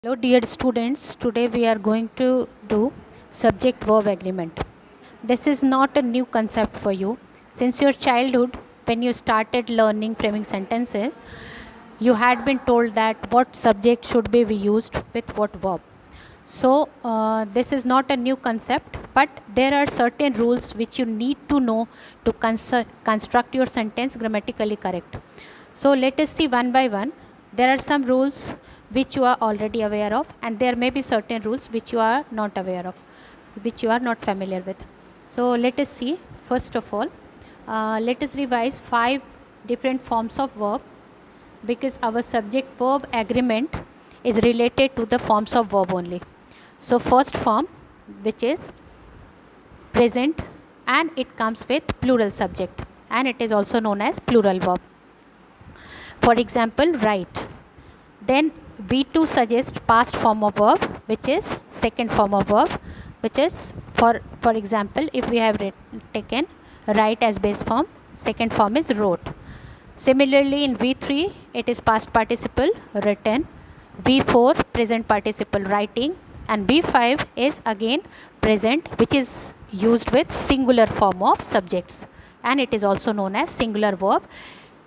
Hello dear students, today we are going to do subject verb agreement. This is not a new concept for you. Since your childhood, when you started learning framing sentences, you had been told that what subject should be used with what verb. So this is not a new concept, but there are certain rules which you need to know to construct your sentence grammatically correct. So let us see one by one. There are some rules which you are already aware of, and there may be certain rules which you are not aware of, which you are not familiar with. So let us see. First of all, let us revise 5 different forms of verb, because our subject verb agreement is related to the forms of verb only. So first form, which is present, and it comes with plural subject, and it is also known as plural verb. For example, write. Then we too suggest past form of verb, which is second form of verb, which is for example, if we have taken write as base form, second form is wrote. Similarly, in V3 it is past participle written, V4 present participle writing, and V5 is again present, which is used with singular form of subjects, and it is also known as singular verb.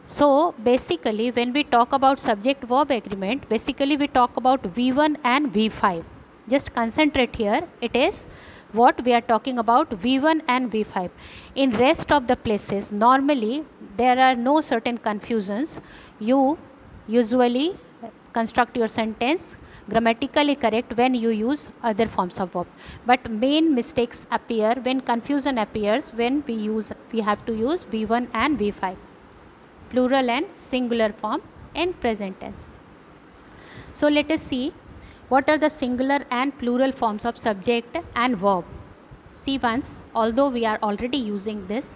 So basically, when we talk about subject verb agreement, basically we talk about V1 and V5. Just concentrate here. It is what we are talking about, V1 and V5. In rest of the places, normally there are no certain confusions. You usually construct your sentence grammatically correct when you use other forms of verb, but main mistakes appear when confusion appears when we have to use V1 and V5, plural and singular form in present tense. So let us see what are the singular and plural forms of subject and verb. See once, although we are already using this.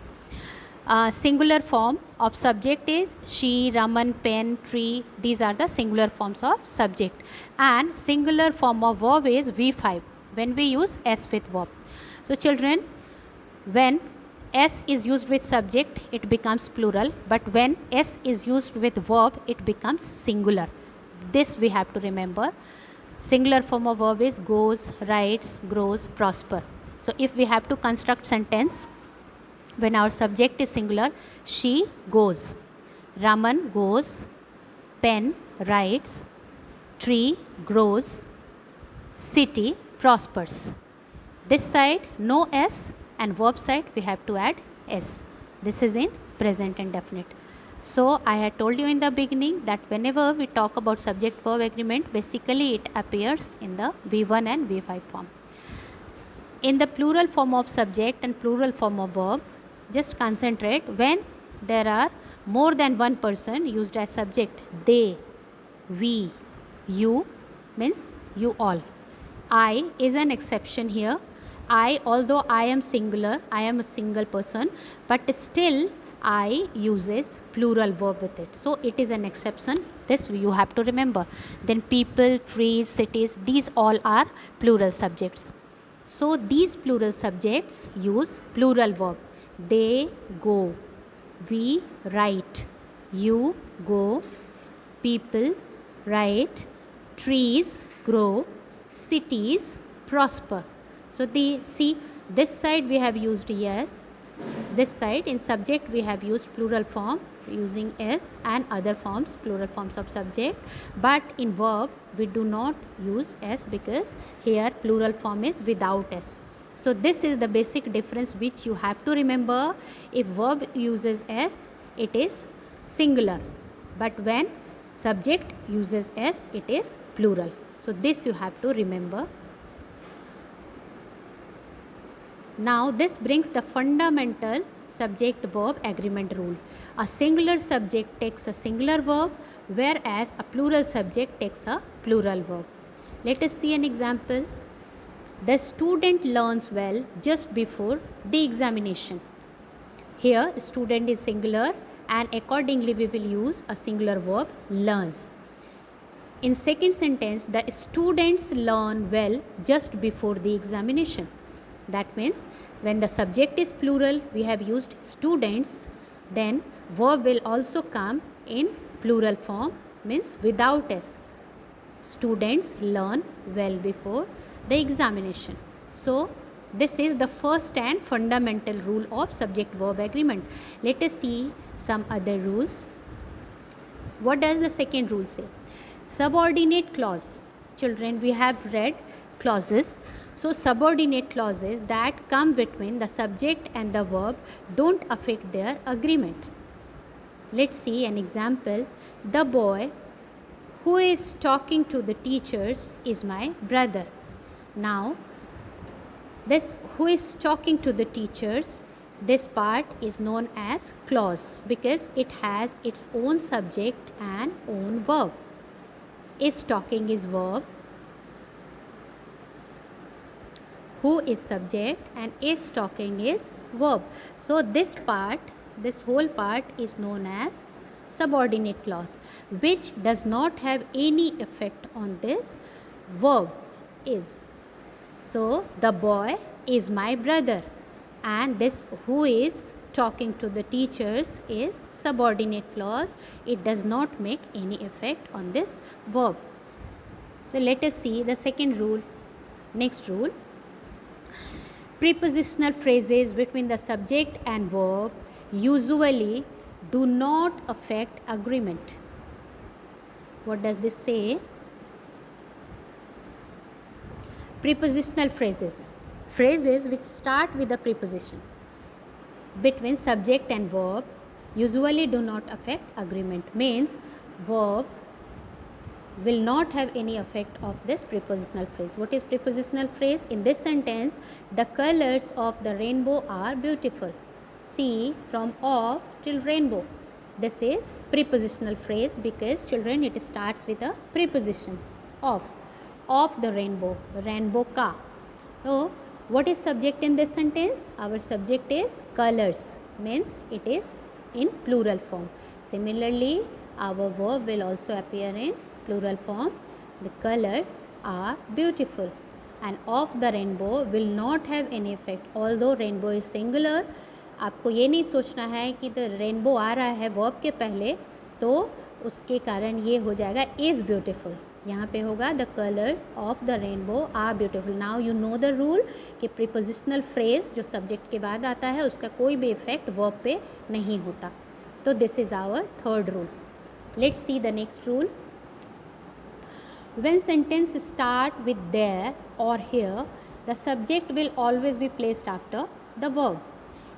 Singular form of subject is she, Raman, pen, tree. These are the singular forms of subject. And singular form of verb is V5 when we use S with verb. So children, when S is used with subject, it becomes plural, but when S is used with verb, it becomes singular. This we have to remember. Singular form of verb is goes, writes, grows, prosper. So if we have to construct sentence, when our subject is singular, she goes, Raman goes, pen writes, tree grows, city prospers. This side no S, and verb side we have to add S. This is in present indefinite. So I had told you in the beginning that whenever we talk about subject verb agreement, basically it appears in the V1 and V5 form. In the plural form of subject and plural form of verb, just concentrate when there are more than one person used as subject. They, we, you means you all. I is an exception here. I, although I am singular, I am a single person, but still I uses plural verb with it. So it is an exception. This you have to remember. Then people, trees, cities, these all are plural subjects. So these plural subjects use plural verb. They go, we write, you go, people write, trees grow, cities prosper. So see, this side we have used yes, this side in subject we have used plural form using s, and other forms, plural forms of subject, but in verb we do not use s because here plural form is without s. So this is the basic difference which you have to remember. If verb uses s, it is singular, but when subject uses s, it is plural. So this you have to remember. Now this brings the fundamental subject verb agreement rule. A singular subject takes a singular verb, whereas a plural subject takes a plural verb. Let us see an example. The student learns well just before the examination. Here student is singular, and accordingly we will use a singular verb, learns. In second sentence, the students learn well just before the examination. That means when the subject is plural, we have used students, then verb will also come in plural form, means without s. students learn well before the examination. So this is the first and fundamental rule of subject verb agreement. Let us see some other rules. What does the second rule say? Subordinate clause. Children, we have read clauses. So subordinate clauses that come between the subject and the verb don't affect their agreement. Let's see an example. The boy who is talking to the teachers is my brother. Now, this who is talking to the teachers, this part is known as clause because it has its own subject and own verb. Is talking is verb, who is subject, and is talking is verb. So this whole part is known as subordinate clause, which does not have any effect on this verb is. So the boy is my brother, and this who is talking to the teachers is subordinate clause. It does not make any effect on this verb. So let us see the second rule. Next rule. Prepositional phrases between the subject and verb usually do not affect agreement. What does this say? Prepositional phrases. Phrases which start with a preposition between subject and verb usually do not affect agreement. Means verb will not have any effect of this prepositional phrase. What is prepositional phrase? In this sentence, the colors of the rainbow are beautiful. See, from of till rainbow. This is prepositional phrase because children, it starts with a preposition of the rainbow ka. So what is subject in this sentence? Our subject is colors, means it is in plural form. Similarly, our verb will also appear in plural form. The colors are beautiful, and of the rainbow will not have any effect. Although rainbow is singular, आपको ये नहीं सोचना है कि the rainbow आ रहा है verb के पहले तो उसके कारण ये हो जाएगा इज़ ब्यूटीफुल. यहाँ पे होगा the colours of the rainbow are beautiful. Now you know the rule कि प्रीपोजिशनल फ्रेज जो सब्जेक्ट के बाद आता है उसका कोई भी इफेक्ट वर्ब पे नहीं होता. तो this is our third rule. Let's see the next rule. When sentence start with there or here, the subject will always be placed after the verb.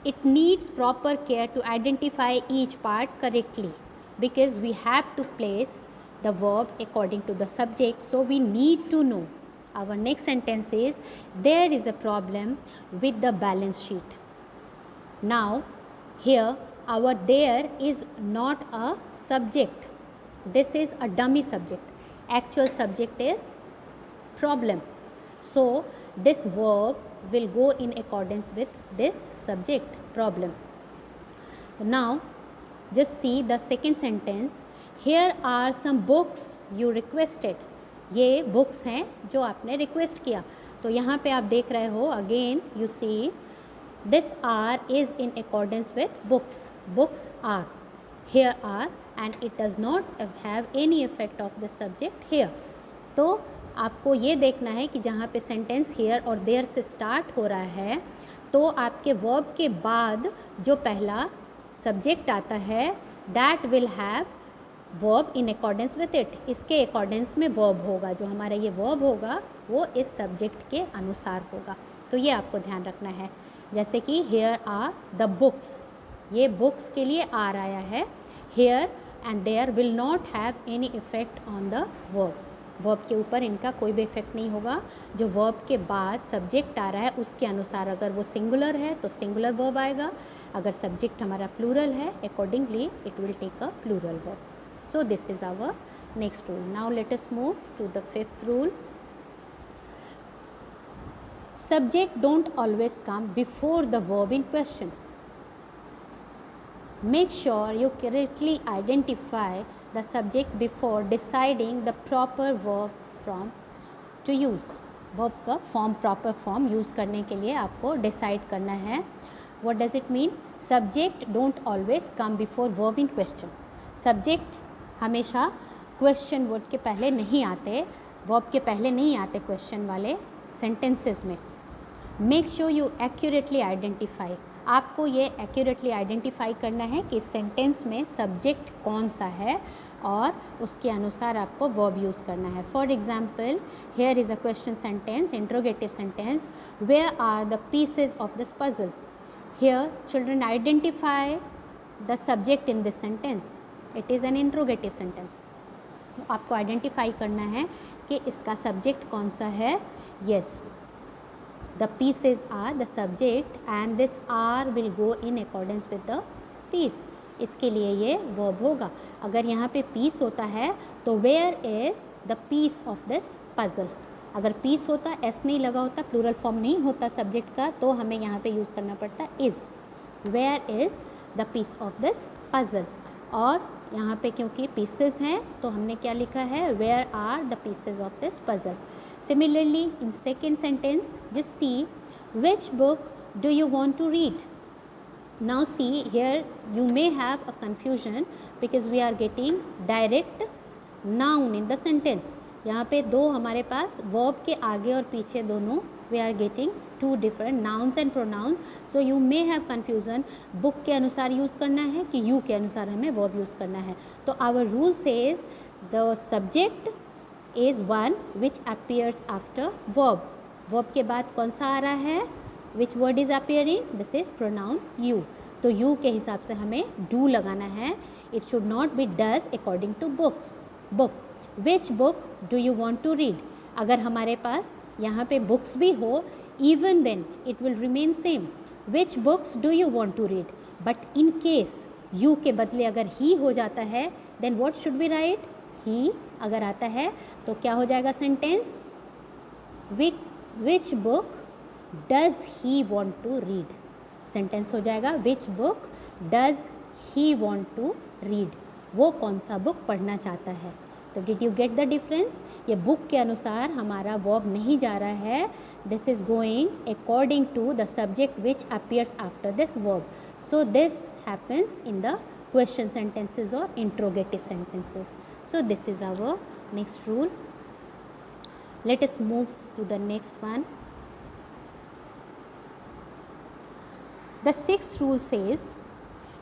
It needs proper care to identify each part correctly because we have to place the verb according to the subject. So we need to know. Our next sentence is, there is a problem with the balance sheet. Now here our there is not a subject. This is a dummy subject. Actual subject is problem. So this verb will go in accordance with this subject problem. Now just see the second sentence. Here are some books you requested. ये books हैं जो आपने request किया. तो यहाँ पे आप देख रहे हो again you see this are is in accordance with books. Books are. Here are and it does not have any effect of the subject here. तो आपको ये देखना है कि जहाँ पे सेंटेंस here और there से स्टार्ट हो रहा है तो आपके वर्ब के बाद जो पहला सब्जेक्ट आता है that will have verb in accordance with it. इसके अकॉर्डेंस में वर्ब होगा. जो हमारा ये वर्ब होगा वो इस सब्जेक्ट के अनुसार होगा. तो ये आपको ध्यान रखना है. जैसे कि here are the books, ये बुक्स के लिए आर आया है. here and there will not have any effect on the verb. Verb के ऊपर इनका कोई भी इफेक्ट नहीं होगा. जो वर्ब के बाद सब्जेक्ट आ रहा है उसके अनुसार अगर वो सिंगुलर है तो सिंगुलर वर्ब आएगा. अगर सब्जेक्ट हमारा प्लूरल है accordingly it will take a plural verb. So this is our next rule. Now let us move to the fifth rule. Subject don't always come before the verb in question. Make sure you correctly identify the subject before deciding the proper verb form to use. Verb का form proper form use करने के लिए आपको decide करना है. What does it mean? Subject don't always come before verb in question. Subject हमेशा question word के पहले नहीं आते, वर्ब के पहले नहीं आते क्वेश्चन वाले सेंटेंसेस में। Make sure you accurately identify, आपको ये एक्यूरेटली आइडेंटिफाई करना है कि सेंटेंस में सब्जेक्ट कौन सा है और उसके अनुसार आपको वर्ब यूज़ करना है। For example, here is a question sentence, interrogative sentence, where are the pieces of this puzzle. Here children identify the subject in this sentence, it is an interrogative sentence. आपको identify करना है कि इसका subject कौन सा है। Yes, the pieces are the subject and this are will go in accordance with the piece, इसके लिए ये वर्ब होगा। अगर यहाँ पे पीस होता है तो where is the piece of this puzzle, अगर पीस होता, एस नहीं लगा होता, प्लूरल फॉर्म नहीं होता सब्जेक्ट का, तो हमें यहाँ पे यूज़ करना पड़ता is. Where is the piece of this puzzle, और यहाँ पे क्योंकि पीसेस हैं तो हमने क्या लिखा है, where are the pieces of this puzzle. Similarly in second sentence, just see which book do you want to read. Now see here you may have a confusion because we are getting direct noun in the sentence. यहाँ पे दो हमारे पास verb के आगे और पीछे दोनों we are getting two different nouns and pronouns. So you may have confusion, book के अनुसार यूज़ करना है कि you के अनुसार हमें verb यूज़ करना है। तो our rule says the subject is one which appears after verb. verb के बाद कौन सा आ रहा है, which word is appearing, this is pronoun you. तो you के हिसाब से हमें do लगाना है, it should not be does according to books, book. which book do you want to read, अगर हमारे पास यहाँ पे books भी हो, even then it will remain same, which books do you want to read. but in case you के बदले अगर he हो जाता है then what should we write, he अगर आता है तो क्या हो जाएगा sentence, which book does he want to read, sentence हो जाएगा which book does he want to read, वो कौन सा बुक पढ़ना चाहता है। तो did you get the difference, ये बुक के अनुसार हमारा वर्ब नहीं जा रहा है, this is going according to the subject which appears after this verb. So this happens in the question sentences और interrogative sentences. So this is our next rule. Let us move to the next one. The sixth rule says,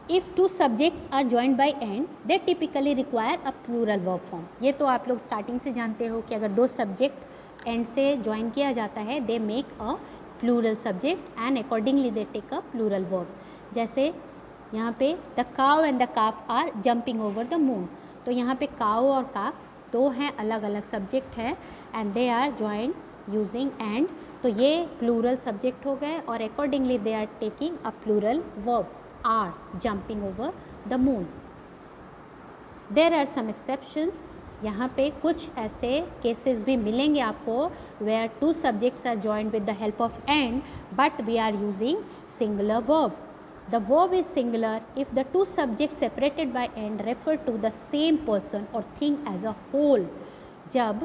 if two subjects are joined by and, they typically require a plural verb form. ये तो आप लोग starting से जानते हो कि अगर दो सब्जेक्ट एंड से ज्वाइन किया जाता है, they make a plural subject and accordingly they take a plural verb. जैसे यहाँ पे the cow and the calf are jumping over the moon, तो यहाँ पे काव और काफ दो हैं, अलग अलग सब्जेक्ट हैं and they are joined using and, तो ये प्लूरल सब्जेक्ट हो गए और accordingly they are taking a plural verb, are jumping over the moon. There are some exceptions, यहाँ पे कुछ ऐसे केसेस भी मिलेंगे आपको where two subjects are joined with the help of and but we are using singular verb. The verb is singular if the two subjects separated by and refer to the same person or thing as a whole. जब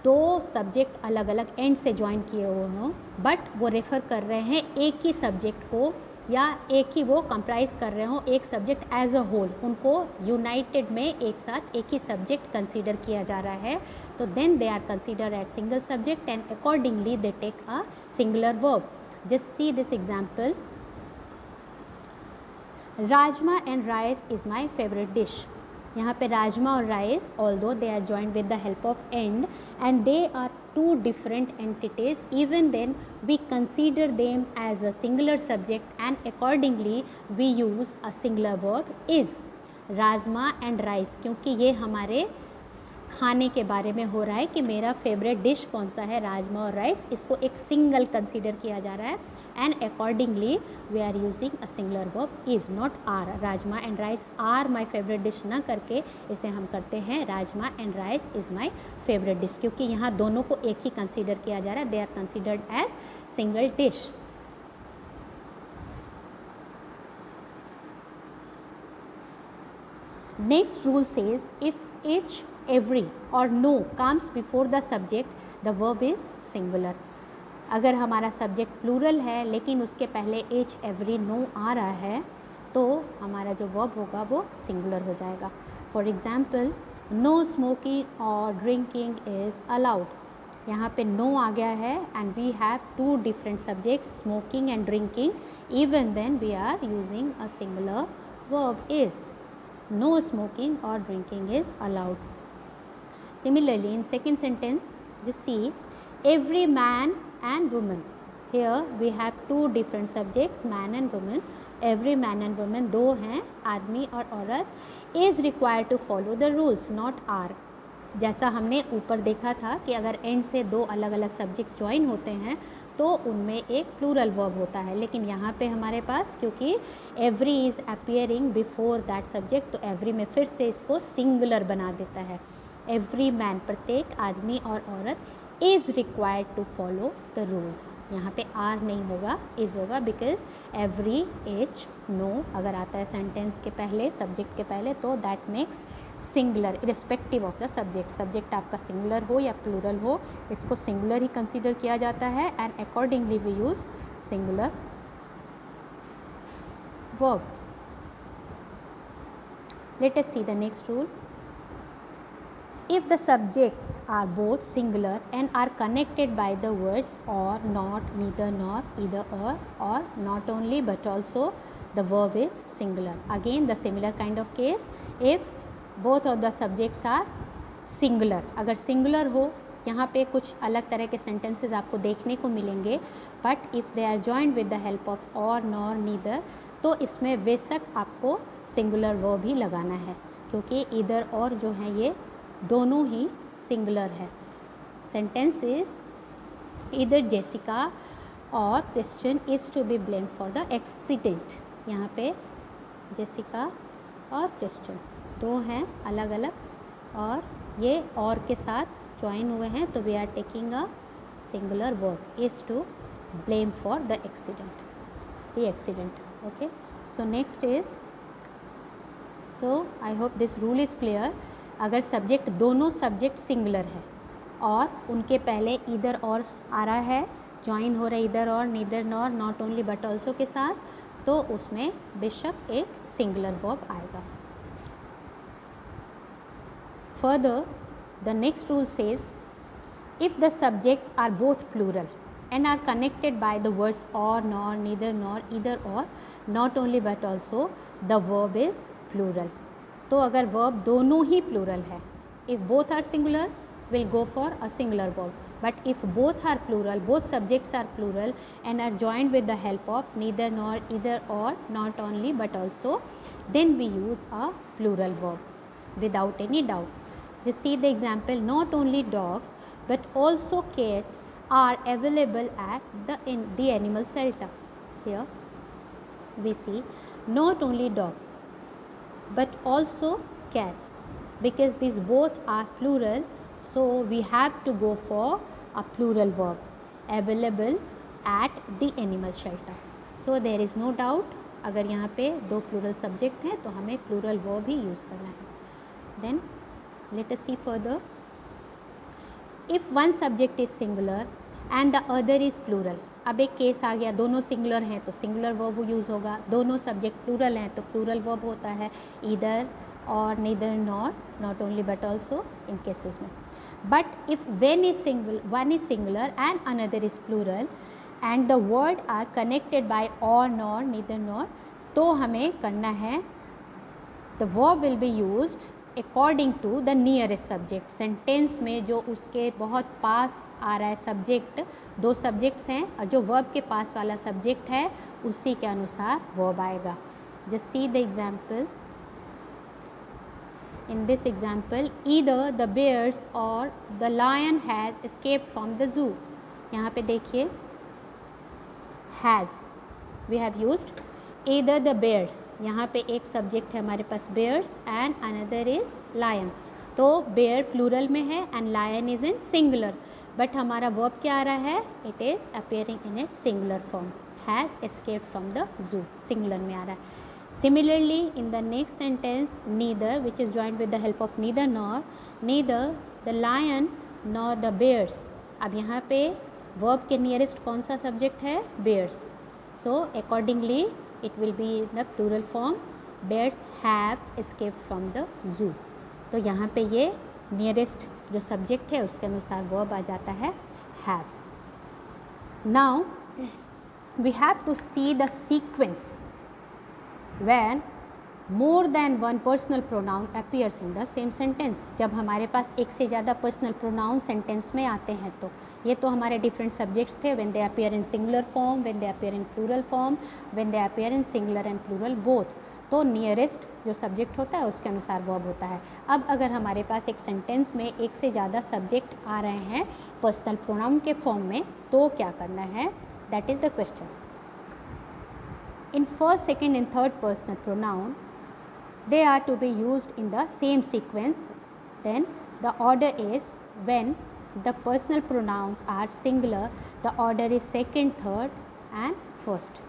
दो subject अलग अलग and से join किए हुए हों but वो refer कर रहे हैं एक ही सब्जेक्ट को या एक ही वो कंप्राइज कर रहे हों एक सब्जेक्ट एज अ होल, उनको यूनाइटेड में एक साथ एक ही सब्जेक्ट कंसीडर किया जा रहा है, तो then they are consider as single subject and accordingly they take a singular verb. Just see this example, rajma and rice is my favourite dish. यहाँ पे राजमा और rice although they are joined with the help of and they are two different entities, even then we consider them as a singular subject and accordingly we use a singular verb is. Rajma and rice, क्योंकि ये हमारे खाने के बारे में हो रहा है कि मेरा फेवरेट डिश कौन सा है, राजमा और राइस, इसको एक सिंगल कंसीडर किया जा रहा है and accordingly we are using a singular verb is, not are. Rajma and rice are my favourite dish ना करके इसे हम करते हैं rajma and rice is my favourite dish, क्योंकि यहाँ दोनों को एक ही कंसीडर किया जा रहा है, they are considered as single dish. Next rule says if each, every or no comes before the subject, the verb is singular. अगर हमारा सब्जेक्ट प्लूरल है लेकिन उसके पहले each, every, no आ रहा है तो हमारा जो वर्ब होगा वो सिंगुलर हो जाएगा। फॉर एग्जाम्पल, नो स्मोकिंग और ड्रिंकिंग इज़ अलाउड। यहाँ पे नो आ गया है and we have two different subjects, smoking and drinking, even then we are using a singular verb is. No smoking or drinking is allowed. Similarly, in second sentence, just see, every man and woman. Here we have two different subjects, man and woman. Every man and woman, दो हैं, आदमी और औरत, is required to follow the rules, not are. जैसा हमने ऊपर देखा था कि अगर एंड से दो अलग अलग सब्जेक्ट ज्वाइन होते हैं तो उनमें एक प्लूरल वर्ब होता है, लेकिन यहाँ पे हमारे पास क्योंकि every is appearing before that subject, तो एवरी में फिर से इसको सिंगुलर बना देता है. एवरी मैन, प्रत्येक आदमी और औरत is required to follow the rules. यहाँ पे आर नहीं होगा, इज़ होगा, बिकॉज एवरी एच नो अगर आता है सेंटेंस के पहले, सब्जेक्ट के पहले, तो that makes singular irrespective of the subject. Subject आपका सिंगुलर हो या प्लूरल हो, इसको सिंगुलर ही कंसीडर किया जाता है and accordingly we use singular verb. Let us see the next rule. If the subjects are both singular and are connected by the words or, not, neither, nor, either, or not only but also, the verb is singular. Again the similar kind of case, if both of the subjects are singular. अगर singular हो, यहाँ पे कुछ अलग तरह के sentences आपको देखने को मिलेंगे, but if they are joined with the help of or, nor, neither, तो इसमें बेशक आपको singular verb ही लगाना है, क्योंकि either और जो है ये दोनों ही सिंगुलर है. सेंटेंस इज इधर जेसिका और Christian is to be blamed for the accident. यहाँ पे जेसिका और क्रिश्चियन दो हैं अलग अलग, और ये और के साथ ज्वाइन हुए हैं, तो we are taking a singular verb, is to blame for the accident. Okay, so next is, so I hope this rule is clear. अगर सब्जेक्ट, दोनों सब्जेक्ट सिंगुलर है और उनके पहले इधर और आ रहा है, ज्वाइन हो रहा है इधर और, neither, nor, not only but also के साथ, तो उसमें बेशक एक सिंगुलर वर्ब आएगा. Further the next rule says, if the subjects are both plural and are connected by the words or, nor, neither, nor, either, or, not only but also, the verb is plural. तो अगर verb दोनों ही plural है, if both are singular will go for a singular verb, but if both are plural, both subjects are plural and are joined with the help of neither, nor, either, or, not only but also, then we use a plural verb without any doubt. Just see the example, not only dogs but also cats are available at the animal shelter. Here we see not only dogs but also cats, because these both are plural, so we have to go for a plural verb, available at the animal shelter. So there is no doubt, अगर यहाँ पे दो plural subject हैं तो हमें plural verb ही use करना है. Then let us see further. If one subject is singular and the other is plural, अब एक केस आ गया, दोनों सिंगुलर हैं तो सिंगुलर वर्ब यूज़ होगा, दोनों सब्जेक्ट प्लूरल हैं तो प्लूरल वर्ब होता है, either or, neither, nor, not only but also in cases में. But if one is singular and another is plural and the word are connected by or, nor, neither, nor, तो हमें करना है, the verb will be used according to the nearest subject. Sentence में जो उसके बहुत पास आ रहा है सब्जेक्ट, दो सब्जेक्ट्स हैं और जो वर्ब के पास वाला सब्जेक्ट है उसी के अनुसार वर्ब आएगा. Just see the example. In this example, either the bears or the lion has escaped from the zoo. यहाँ पे देखिए has, we have used either the bears. यहाँ पे एक सब्जेक्ट है हमारे पास bears and another is lion. तो bear प्लूरल में है and lion is in singular, but हमारा verb क्या आ रहा है, it is appearing in its singular form, has escaped from the zoo, singular में आ रहा है. Similarly in the next sentence, neither, which is joined with the help of neither nor, neither the lion nor the bears. अब यहाँ पे verb के nearest कौन सा subject है, bears. So accordingly it will be in the plural form, bears have escaped from the zoo. तो यहाँ पे ये नियरेस्ट जो सब्जेक्ट है उसके अनुसार वर्ब आ जाता है have. Now we have to see the sequence when more than one personal pronoun appears in the same sentence. जब हमारे पास एक से ज़्यादा पर्सनल प्रोनाउन सेंटेंस में आते हैं तो ये तो हमारे डिफरेंट सब्जेक्ट्स थे. when they appear in singular form, when they appear in plural form, when they appear in singular and plural both. तो नियरेस्ट जो सब्जेक्ट होता है उसके अनुसार वर्ब होता है. अब अगर हमारे पास एक सेंटेंस में एक से ज़्यादा सब्जेक्ट आ रहे हैं पर्सनल प्रोनाउन के फॉर्म में तो क्या करना है, that is the question. In first, second and third personal pronoun, they are to be used in the same sequence. Then the order is when the personal pronouns are singular, the order is second, third and first.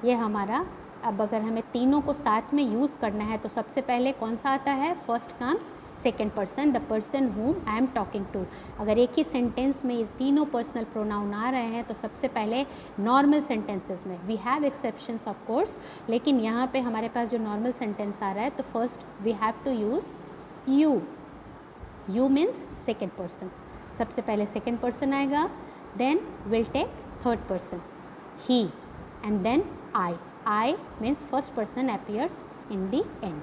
ये हमारा अब अगर हमें तीनों को साथ में use करना है तो सबसे पहले कौन सा आता है, first comes second person, the person whom I am talking to. अगर एक ही सेंटेंस में ये तीनों पर्सनल प्रोनाउन आ रहे हैं तो सबसे पहले नॉर्मल सेंटेंसेस में, we have exceptions of course, लेकिन यहाँ पे हमारे पास जो नॉर्मल सेंटेंस आ रहा है तो first we have to use you. You means second person, सबसे पहले सेकेंड पर्सन आएगा, then will take third person he and then I. I means first person appears in the end.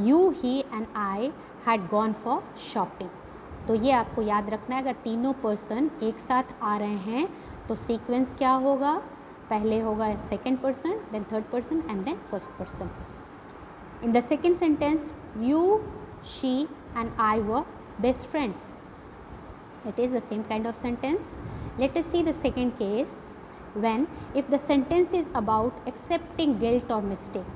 You, he and I had gone for shopping. तो ये आपको याद रखना है, अगर तीनों पर्सन एक साथ आ रहे हैं तो सीक्वेंस क्या होगा, पहले होगा second person, then third person and then first person. In the second sentence you, she and I were best friends. It is the same kind of sentence. Let us see the second case when if the sentence is about accepting guilt or mistake.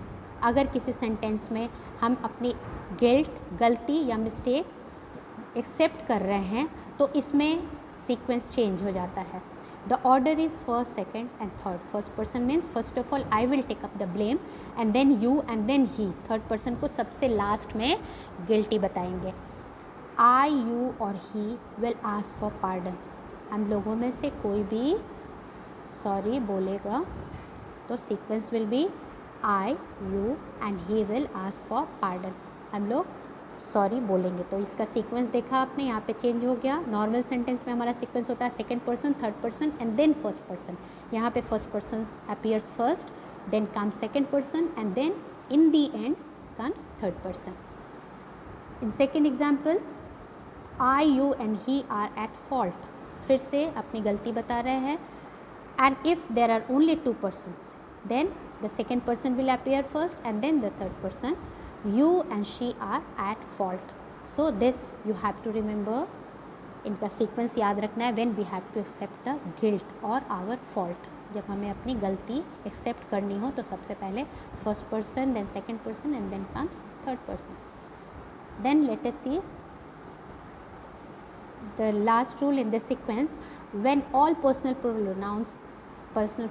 अगर किसी sentence में हम अपनी guilt, गलती या mistake accept कर रहे हैं तो इसमें सीक्वेंस चेंज हो जाता है. The order is first, second and third. First person means first of all I will take up the blame and then you and then he. Third person को सबसे लास्ट में गिल्टी बताएंगे. I, you और he will ask for pardon. हम लोगों में से कोई भी सॉरी बोलेगा तो sequence will be I, you and he will ask for pardon. हम लोग सॉरी बोलेंगे तो इसका सीक्वेंस देखा आपने, यहाँ पे चेंज हो गया. नॉर्मल सेंटेंस में हमारा सीक्वेंस होता है second person, third person and then first person. यहाँ पे first person appears first, then comes second person and then in the end comes third person. In second example I, you and he are at fault. फिर से अपनी गलती बता रहे हैं. And if there are only two persons, then the second person will appear first and then the third person. You and she are at fault. So this you have to remember. इनका sequence याद रखना है. when we have to accept the guilt or our fault. जब हमें अपनी गलती accept करनी हो तो सबसे पहले first person, then second person and then comes third person. Then let us see the last rule in this sequence. When all personal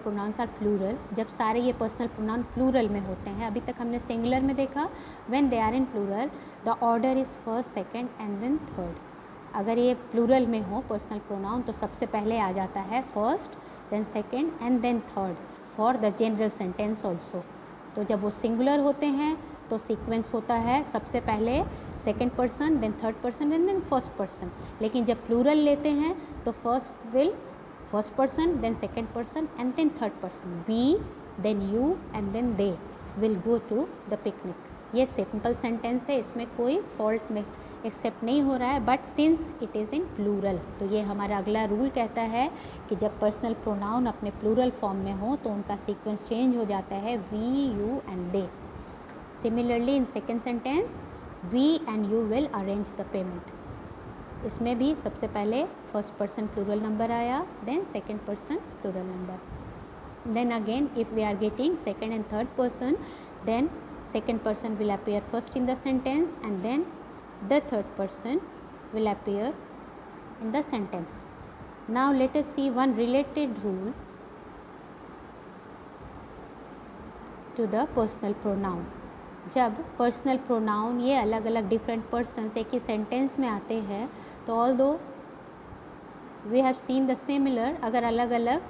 pronouns are plural, जब सारे ये पर्सनल प्रोनाउन प्लूरल में होते हैं. अभी तक हमने सिंगुलर में देखा. when they are in plural the order is first, second and then third. अगर ये प्लूरल में हो पर्सनल प्रोनाउन तो सबसे पहले आ जाता है first, then second and then third for the general sentence also. तो जब वो सिंगुलर होते हैं तो सीक्वेंस होता है सबसे पहले second person, then third person and then first person. लेकिन जब प्लूरल लेते हैं तो first person, then second person and then third person. We, then you and then they will go to the picnic. ये सिंपल सेंटेंस है, इसमें कोई fault में एक्सेप्ट नहीं हो रहा है, but since it is in plural तो ये हमारा अगला रूल कहता है कि जब पर्सनल प्रोनाउन अपने प्लूरल फॉर्म में हो तो उनका सीक्वेंस चेंज हो जाता है we, you and they. Similarly in second sentence we and you will arrange the payment. इसमें भी सबसे पहले फर्स्ट पर्सन प्लूरल नंबर आया, then second person plural number. Then again if we are getting second and third person, then second person will appear first in the sentence and then the third person will appear in the sentence. Now let us see one related rule to the personal pronoun. जब personal pronoun ये अलग अलग different persons एक ही sentence में आते हैं तो although we have seen the similar, अगर अलग अलग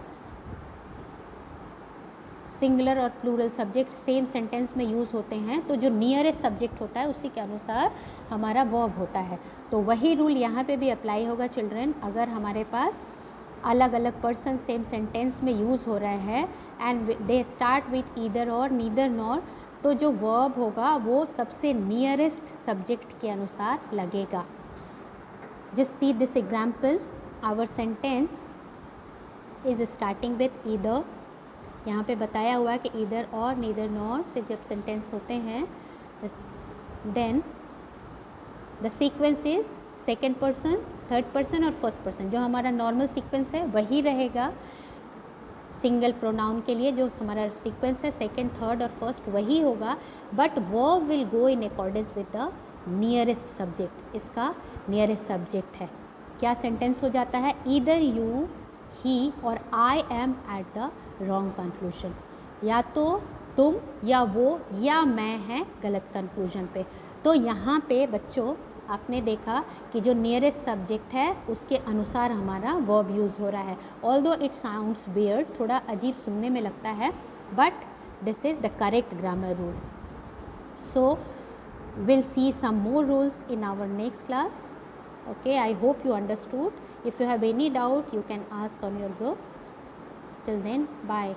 सिंगुलर और प्लूरल सब्जेक्ट सेम सेंटेंस में यूज़ होते हैं तो जो नियरेस्ट सब्जेक्ट होता है उसी के अनुसार हमारा वर्ब होता है। तो वही रूल यहाँ पे भी अप्लाई होगा चिल्ड्रन। अगर हमारे पास अलग अलग पर्सन सेम सेंटेंस में यूज़ हो रहे हैं and they start with either or neither nor, तो जो वर्ब होगा वो सबसे नियरेस्ट सब्जेक्ट के अनुसार लगेगा। Just see this example, our sentence is starting with either. यहाँ पे बताया हुआ है कि ईदर और नीदर नॉर से जब सेंटेंस होते हैं then the sequence is second person, third person और फर्स्ट पर्सन। जो हमारा नॉर्मल सीक्वेंस है वही रहेगा सिंगल प्रोनाउन के लिए। जो हमारा सीक्वेंस है सेकेंड, थर्ड और फर्स्ट वही होगा, but verb will go in accordance with the nearest subject. इसका नियरेस्ट सब्जेक्ट है। क्या सेंटेंस हो जाता है? ईदर यू, ही और I am at the wrong conclusion. या तो तुम या वो या मैं है गलत कंक्लूजन पे। तो यहाँ पे बच्चों आपने देखा कि जो नियरेस्ट सब्जेक्ट है उसके अनुसार हमारा वर्ब यूज़ हो रहा है। ऑल्दो इट साउंड्स वियर्ड, थोड़ा अजीब सुनने में लगता है, but this is the correct grammar rule. So we'll see some more rules in our next class. Okay, I hope you understood. If you have any doubt you can ask on your group. Till then, bye.